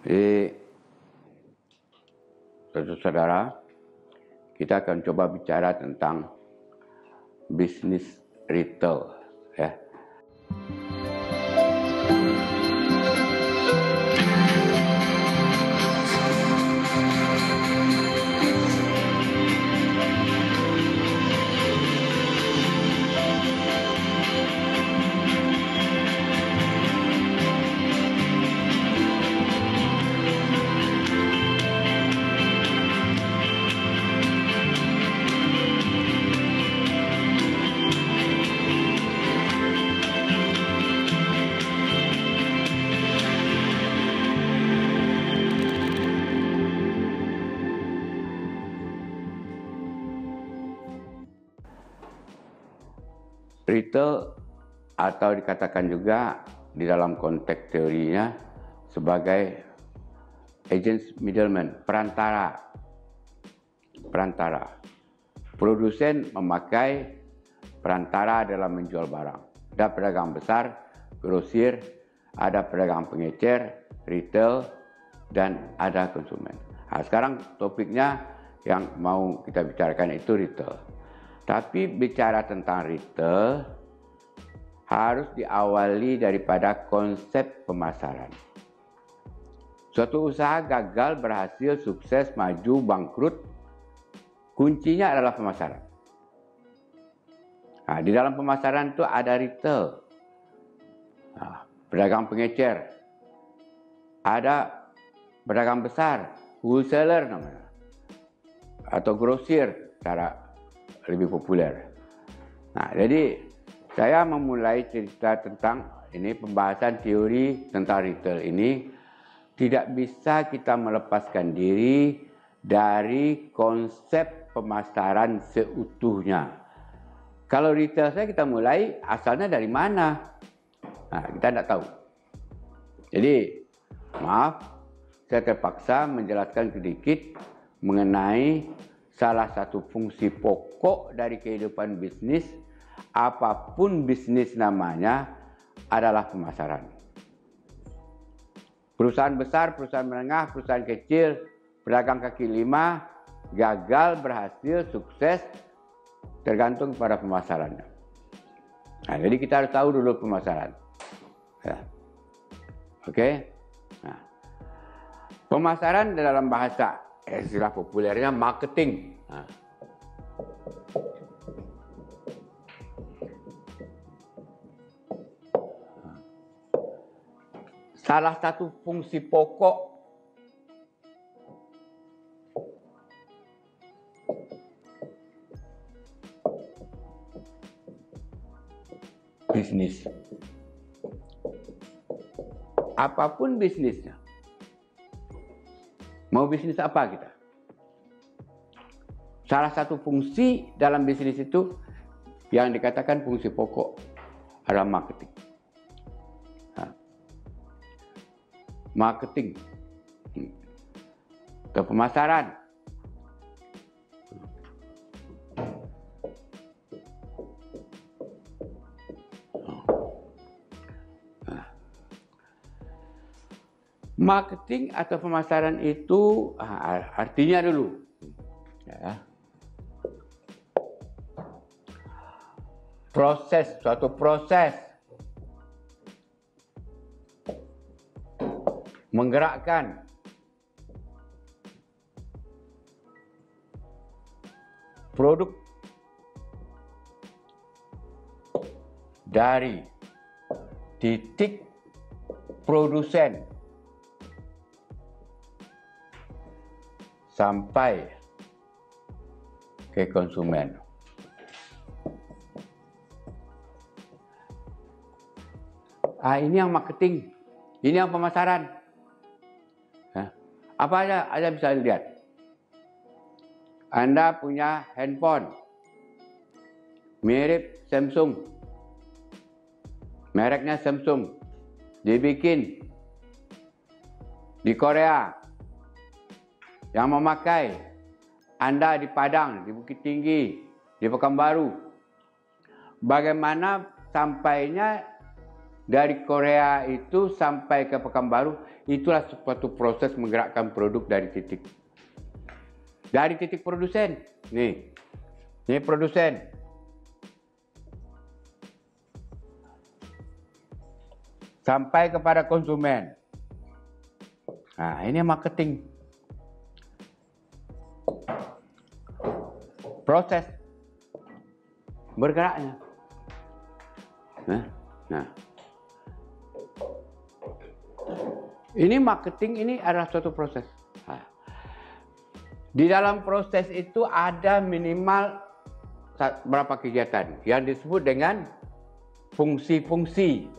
Jadi, saudara-saudara, kita akan coba bicara tentang bisnis retail, ya. Retail atau dikatakan juga di dalam konteks teorinya sebagai agents middleman, perantara. Produsen memakai perantara dalam menjual barang. Ada pedagang besar, grosir, ada pedagang pengecer, retail, dan ada konsumen. Nah, sekarang topiknya yang mau kita bicarakan itu retail. Tapi bicara tentang retail harus diawali daripada konsep pemasaran. Suatu usaha gagal, berhasil, sukses, maju, bangkrut, kuncinya adalah pemasaran. Nah, di dalam pemasaran itu ada retail, pedagang pengecer, ada pedagang besar, wholesaler namanya, atau grosir secara lebih populer. Nah, jadi saya memulai cerita tentang ini, pembahasan teori tentang retail ini tidak bisa kita melepaskan diri dari konsep pemasaran seutuhnya. Kalau retail kita mulai asalnya dari mana? Nah, kita tidak tahu. Jadi, maaf, saya terpaksa menjelaskan sedikit mengenai salah satu fungsi pokok dari kehidupan bisnis, apapun bisnis namanya, adalah pemasaran. Perusahaan besar, perusahaan menengah, perusahaan kecil, pedagang kaki lima, gagal, berhasil, sukses, tergantung pada pemasarannya. Nah, jadi kita harus tahu dulu pemasaran. Ya. Oke? Nah, pemasaran dalam bahasa istilah populernya marketing. Nah. Salah satu fungsi pokok bisnis, apapun bisnisnya, mau bisnis apa kita? Salah satu fungsi dalam bisnis itu yang dikatakan fungsi pokok adalah marketing. Nah, marketing ke pemasaran. Marketing atau pemasaran itu artinya dulu, ya, suatu proses menggerakkan produk dari titik produsen sampai ke konsumen. Ini yang marketing, ini yang pemasaran. Apa aja Anda bisa lihat. Anda punya handphone mirip Samsung, mereknya Samsung, dibikin di Korea. Yang memakai Anda di Padang, di Bukit Tinggi, di Pekanbaru. Bagaimana sampainya dari Korea itu sampai ke Pekanbaru, itulah suatu proses menggerakkan produk dari titik produsen. Nih produsen. Sampai kepada konsumen. Nah, ini marketing. Proses bergeraknya. Nah. Ini marketing, ini adalah suatu proses. Di dalam proses itu ada minimal berapa kegiatan yang disebut dengan fungsi-fungsi.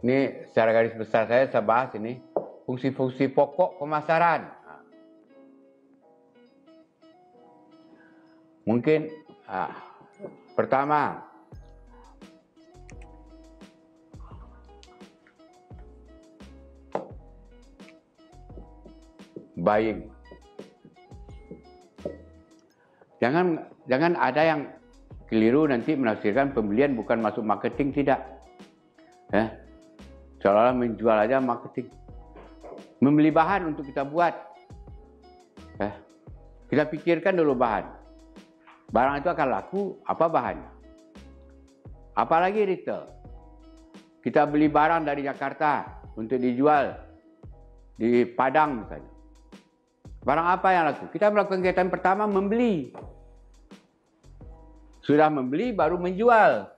Ini secara garis besar saya bahas ini fungsi-fungsi pokok pemasaran. Mungkin pertama, buying. Jangan ada yang keliru nanti menafsirkan pembelian bukan masuk marketing, tidak. Seolah-olah menjual aja marketing. Membeli bahan untuk kita buat. Kita pikirkan dulu bahan. Barang itu akan laku, apa bahannya? Apalagi retail. Kita beli barang dari Jakarta untuk dijual di Padang misalnya. Barang apa yang laku? Kita melakukan kegiatan pertama membeli. Sudah membeli baru menjual.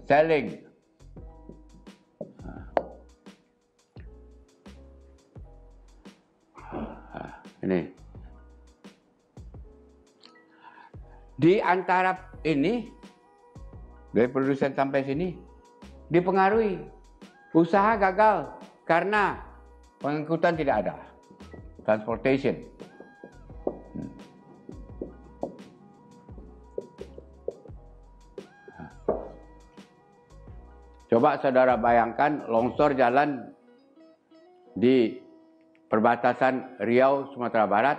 Selling. Ini. Di antara ini, dari produsen sampai sini, dipengaruhi. Usaha gagal karena pengangkutan tidak ada. Transportation. Coba saudara bayangkan longsor jalan di perbatasan Riau, Sumatera Barat,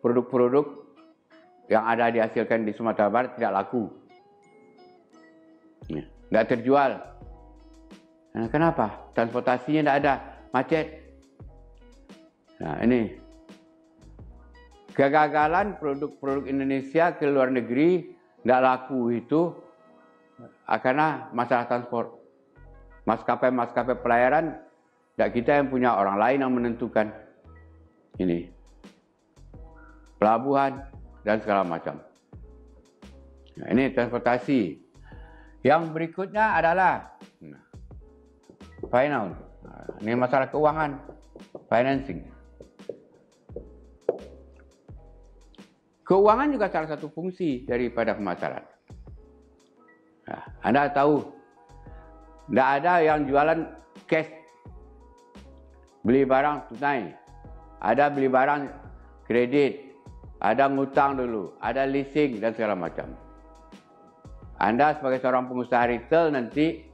produk-produk yang ada dihasilkan di Sumatera Barat tidak laku. Tidak terjual. Nah, kenapa? Transportasinya tidak ada, macet. Nah, ini kegagalan produk-produk Indonesia ke luar negeri tidak laku itu karena masalah transport. Maskapai-maskapai pelayaran, tidak kita yang punya, orang lain yang menentukan. Ini pelabuhan dan segala macam. Nah, ini transportasi. Yang berikutnya adalah finance. Ini masalah keuangan, financing. Keuangan juga salah satu fungsi daripada pemasaran. Nah, Anda tahu, tidak ada yang jualan cash, beli barang tunai, ada beli barang kredit, ada ngutang dulu, ada leasing dan segala macam. Anda sebagai seorang pengusaha retail nanti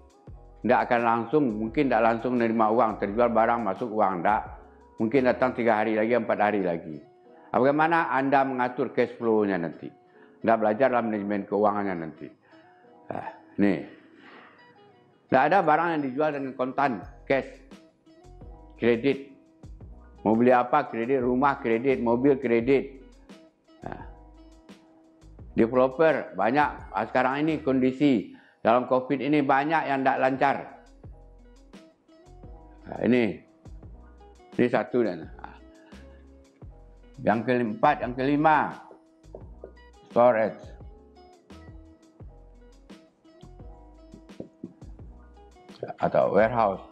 tidak akan langsung, mungkin tidak langsung menerima uang, terjual barang masuk uang, tidak. Mungkin datang 3 hari lagi, 4 hari lagi. Bagaimana Anda mengatur cash flow-nya nanti? Anda belajar dalam manajemen keuangannya nanti. Nih, tidak ada barang yang dijual dengan kontan, cash, kredit. Mau beli apa? Kredit, rumah kredit, mobil kredit. Developer banyak. Sekarang ini kondisi dalam COVID ini banyak yang tidak lancar. Ini satu dan yang keempat, yang kelima, storage. Atau warehouse.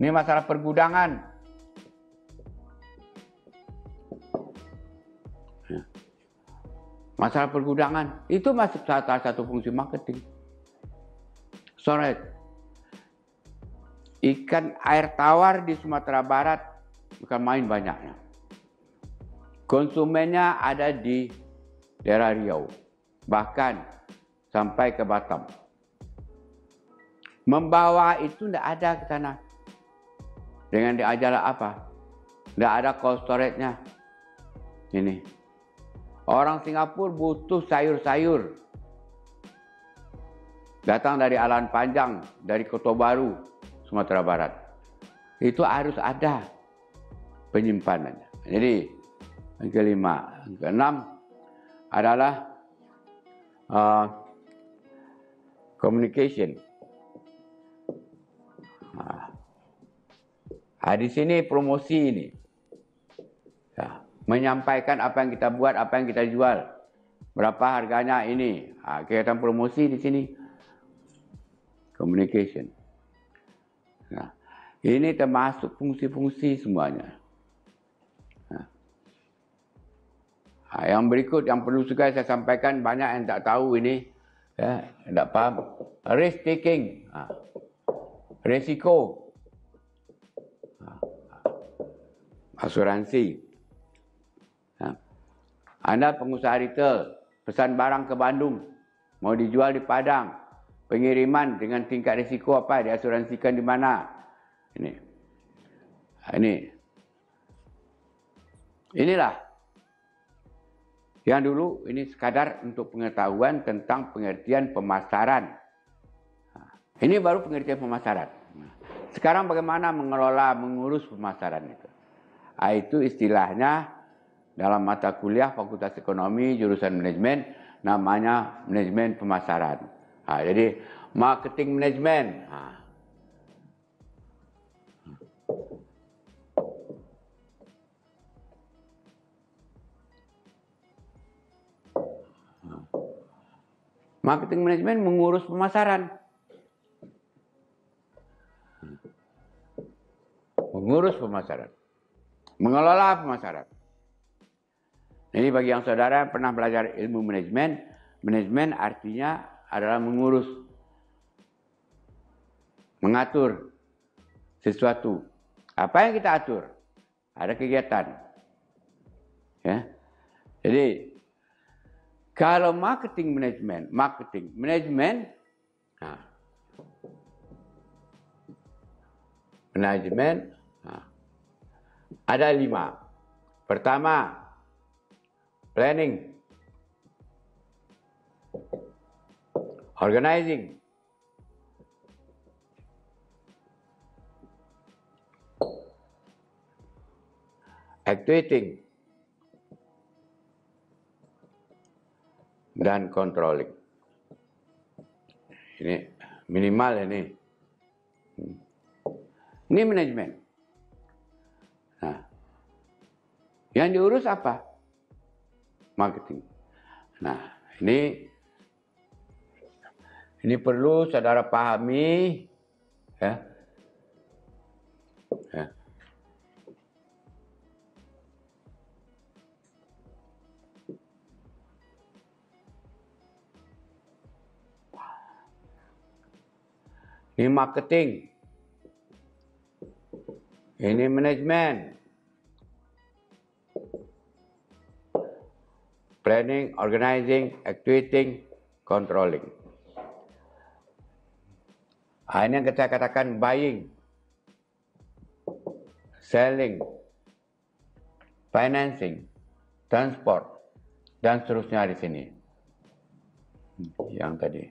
Ini masalah pergudangan. Masalah pergudangan itu masuk salah satu fungsi marketing. Storage. Ikan air tawar di Sumatera Barat bukan main banyaknya. Konsumennya ada di daerah Riau, bahkan sampai ke Batam. Membawa itu tidak ada ke sana. Dengan diajarlah apa? Tidak ada cold storage-nya. Ini. Orang Singapura butuh sayur-sayur. datang dari Alan Panjang, dari Kota Baru, Sumatera Barat. Itu harus ada penyimpanannya. Jadi yang kelima, yang keenam adalah communication. Di sini promosi ini, menyampaikan apa yang kita buat, apa yang kita jual, berapa harganya ini. Kegiatan promosi di sini, communication. Nah, ini termasuk fungsi-fungsi semuanya. Yang berikut yang perlu juga saya sampaikan, banyak yang tak tahu ini, tak paham. Risk taking, resiko, asuransi. Anda pengusaha retail, pesan barang ke Bandung, mau dijual di Padang, pengiriman dengan tingkat risiko apa, diasuransikan di mana? Inilah. Yang dulu ini sekadar untuk pengetahuan tentang pengertian pemasaran. Ini baru pengertian pemasaran. Sekarang bagaimana mengelola, mengurus pemasaran itu? Itu istilahnya dalam mata kuliah Fakultas Ekonomi jurusan manajemen namanya manajemen pemasaran. Jadi marketing management. Marketing manajemen mengurus pemasaran. Mengurus pemasaran. Mengelola pemasaran. Jadi bagi yang saudara pernah belajar ilmu manajemen, manajemen artinya adalah mengurus, mengatur sesuatu. Apa yang kita atur? Ada kegiatan. Ya. Jadi kalau marketing manajemen, ada 5. Pertama, planning, organizing, actuating, dan controlling. Ini minimal ini. Ini manajemen. Nah, yang diurus apa? Marketing. Nah, ini perlu saudara pahami, ya. Ini marketing. Ini manajemen. Planning, organizing, actuating, controlling. Ini yang kita katakan buying, selling, financing, transport, dan seterusnya di sini. Yang tadi.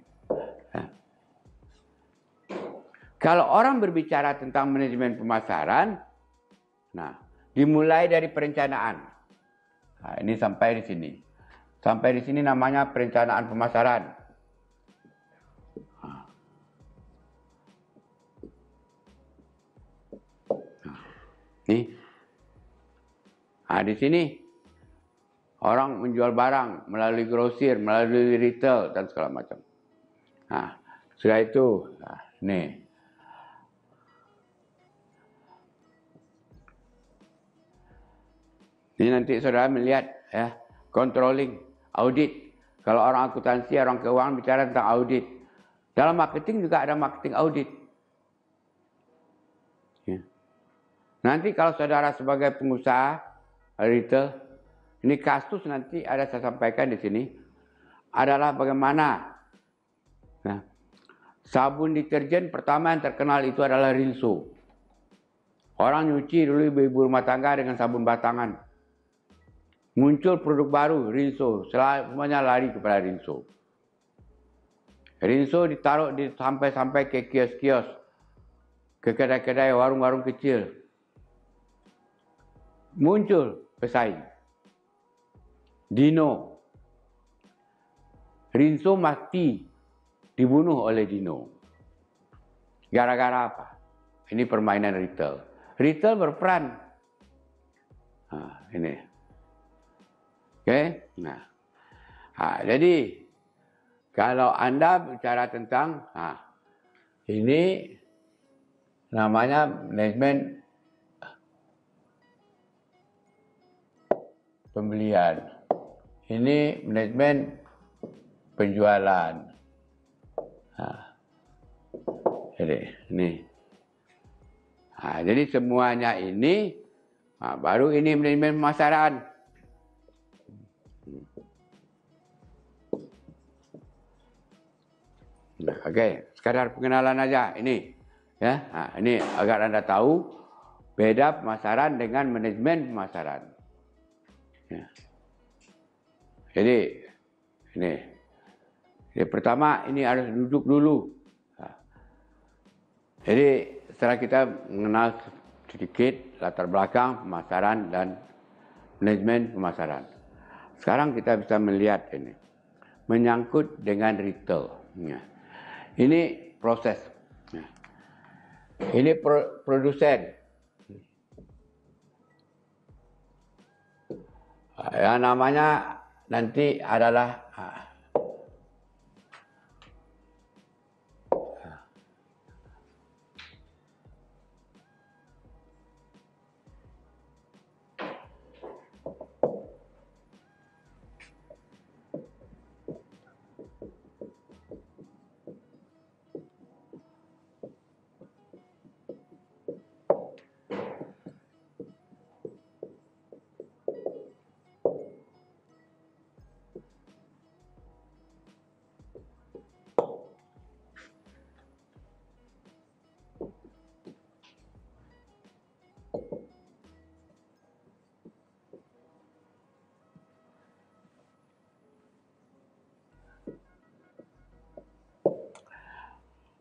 Kalau orang berbicara tentang manajemen pemasaran, dimulai dari perencanaan. Ini sampai di sini. Sampai di sini namanya perencanaan pemasaran. Di sini orang menjual barang melalui grosir, melalui retail dan segala macam. Setelah itu, nih. Ini nanti saudara melihat ya, controlling, audit. Kalau orang akuntansi, orang keuangan bicara tentang audit. Dalam marketing juga ada marketing audit. Ya. Nanti kalau saudara sebagai pengusaha retail, ini kasus nanti ada saya sampaikan di sini adalah bagaimana sabun deterjen pertama yang terkenal itu adalah Rinso. Orang nyuci dulu ibu-ibu rumah tangga dengan sabun batangan. Muncul produk baru, Rinso. Semuanya lari kepada Rinso. Rinso ditaruh sampai ke kios-kios, ke kedai-kedai, warung-warung kecil. Muncul pesaing. Dino. Rinso mati dibunuh oleh Dino. Gara-gara apa? Ini permainan retail. Retail berperan. Ini. Oke? Nah. Jadi kalau Anda bicara tentang ini namanya manajemen pembelian. Ini manajemen penjualan. Jadi ini. Jadi semuanya ini baru ini manajemen pemasaran. Oke, sekadar pengenalan aja ini. Ya, ini agar Anda tahu beda pemasaran dengan manajemen pemasaran. Ya. Jadi ini. Jadi pertama ini harus duduk dulu. Jadi setelah kita mengenal sedikit latar belakang pemasaran dan manajemen pemasaran. Sekarang kita bisa melihat ini. Menyangkut dengan retail. Ya. Ini proses. Ini produsen. Yang namanya nanti adalah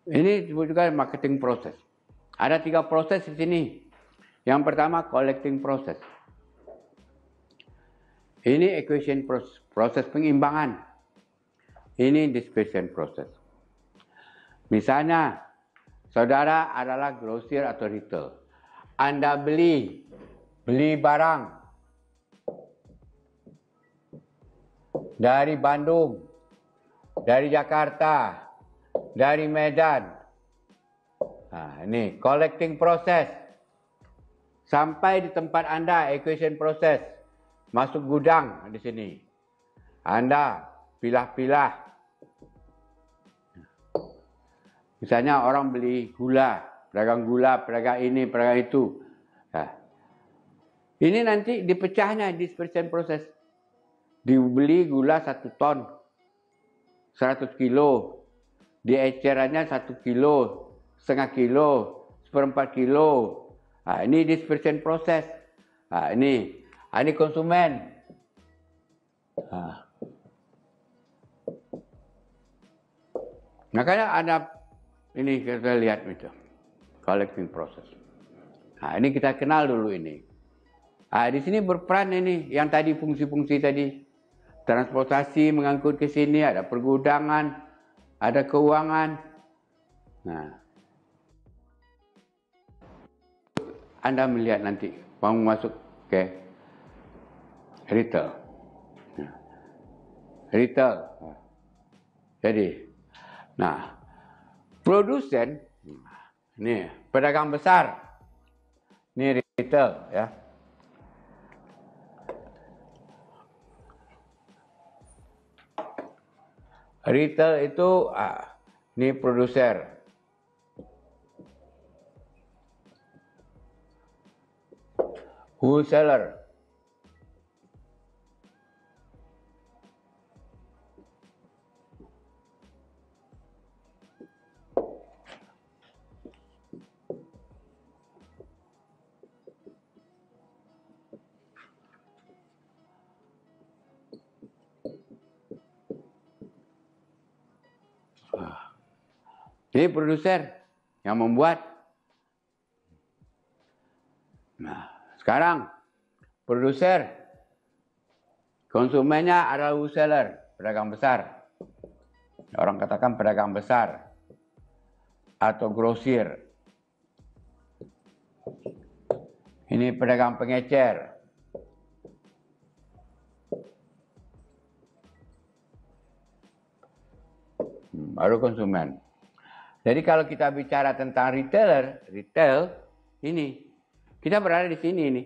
ini disebut juga marketing proses. Ada 3 proses di sini. Yang pertama collecting proses. Ini acquisition proses pengimbangan. Ini dispersion proses. Misalnya, saudara adalah grosir atau retail. Anda beli barang dari Bandung, dari Jakarta, dari Medan. Ini collecting proses. Sampai di tempat Anda, acquisition proses. Masuk gudang di sini. Anda pilah-pilah. Misalnya orang beli gula, pedagang ini, pedagang itu. Ini nanti dipecahnya dispersion proses. Dibeli gula 1 ton, 100 kilo. Diecerannya 1 kilo, setengah kilo, 1/4 kilo. Ini dispersion proses. Ini konsumen. Makanya ada ini kita lihat itu collecting process. Ini kita kenal dulu ini. Di sini berperan ini yang tadi fungsi-fungsi tadi. Transportasi mengangkut ke sini, ada pergudangan, ada keuangan. Anda melihat nanti mau masuk ke retail. Retail. Jadi, produsen, ini pedagang besar, ini retail ya. Retail itu, ini produser. Wholesaler. Ini produser yang membuat. Nah, sekarang produser, konsumennya adalah wholesaler, pedagang besar. Orang katakan pedagang besar atau grosir. Ini pedagang pengecer. Baru konsumen. Jadi kalau kita bicara tentang retail ini, kita berada di sini ini.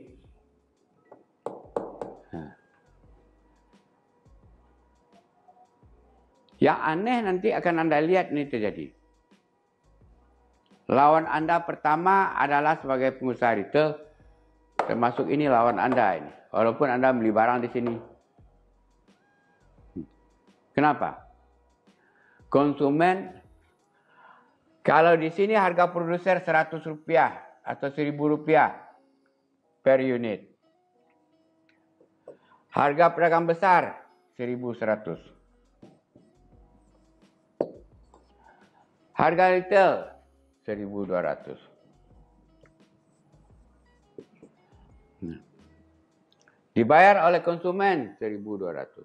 Nah. Yang aneh nanti akan Anda lihat ini terjadi. Lawan Anda pertama adalah sebagai pengusaha retail, termasuk ini lawan Anda ini. Walaupun Anda beli barang di sini. Kenapa? Konsumen, kalau di sini harga produser Rp100 atau Rp1.000 per unit. Harga pedagang besar Rp1.100. Harga retail Rp1.200. Dibayar oleh konsumen Rp1.200.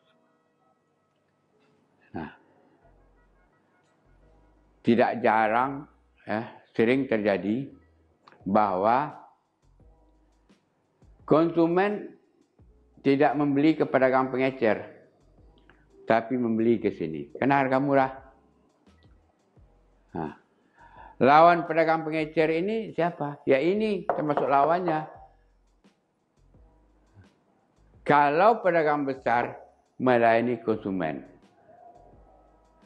Nah, tidak jarang, sering terjadi bahwa konsumen tidak membeli ke pedagang pengecer, tapi membeli ke sini karena harga murah. Nah, lawan pedagang pengecer ini siapa? Ya ini termasuk lawannya. Kalau pedagang besar melayani konsumen.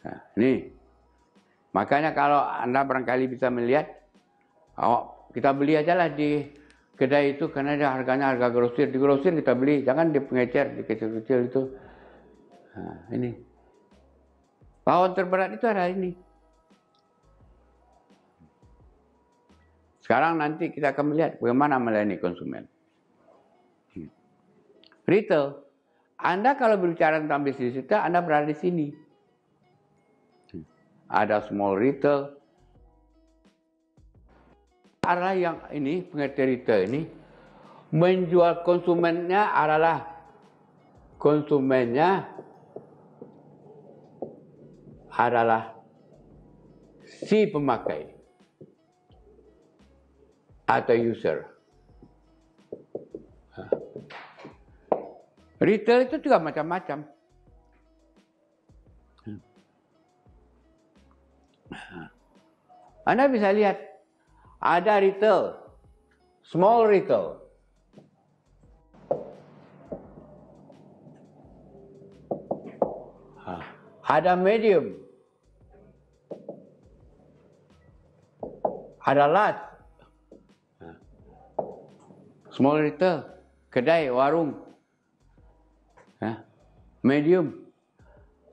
Nah, ini. Makanya kalau Anda barangkali bisa melihat, kita beli aja lah di kedai itu karena ada harganya harga grosir. Di grosir kita beli, jangan di pengecer, di kecil-kecil itu. Nah, ini. Lawan terberat itu ada ini. Sekarang nanti kita akan melihat bagaimana melayani konsumen. Retail, Anda kalau berbicara tentang bisnis retail, Anda berada di sini. Ada small retail. Adalah yang ini, pengertian retail ini, menjual konsumennya adalah si pemakai atau user. Retail itu juga macam-macam. Anda bisa lihat, ada retail, small retail. Ada medium. Ada large. Small retail, kedai, warung. Medium,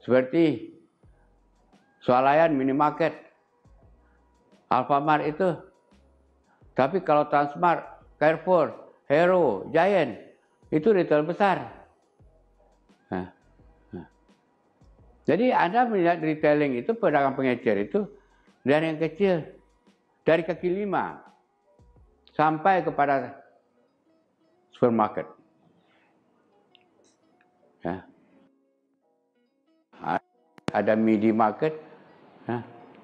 seperti swalayan, minimarket, Alfamart itu. Tapi kalau Transmart, Carrefour, Hero, Giant, itu retail besar. Jadi Anda melihat retailing itu, pedagang pengecer itu, dari yang kecil, dari kaki lima, sampai kepada supermarket. Ada midi market,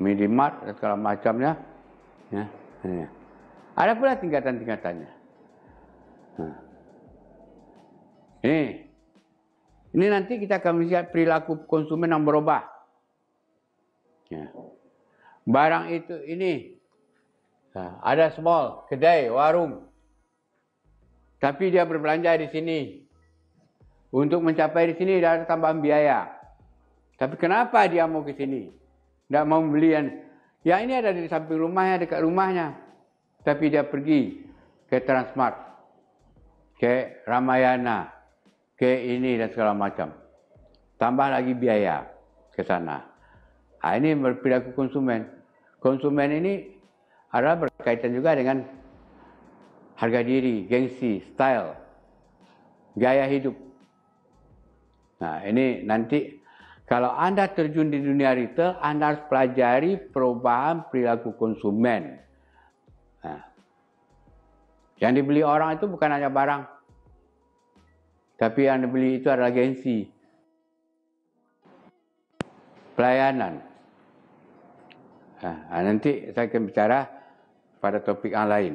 midi mart dan segala macamnya. Ada pula tingkatan-tingkatannya. Ini nanti kita akan melihat perilaku konsumen yang berubah. Barang itu ini ada small, kedai, warung, tapi dia berbelanja di sini. Untuk mencapai di sini dia ada tambahan biaya. Tapi kenapa dia mau ke sini? Tidak mau belian. Ya ini ada di samping rumahnya, dekat rumahnya. Tapi dia pergi ke Transmart, ke Ramayana, ke ini dan segala macam. Tambah lagi biaya ke sana. Ini berperilaku konsumen. Konsumen ini adalah berkaitan juga dengan harga diri, gengsi, style, gaya hidup. Nah ini nanti Kalau Anda terjun di dunia retail, Anda harus pelajari perubahan perilaku konsumen. Nah, yang dibeli orang itu bukan hanya barang, tapi yang dibeli itu adalah gengsi, pelayanan. Nah, nanti saya akan bicara pada topik yang lain.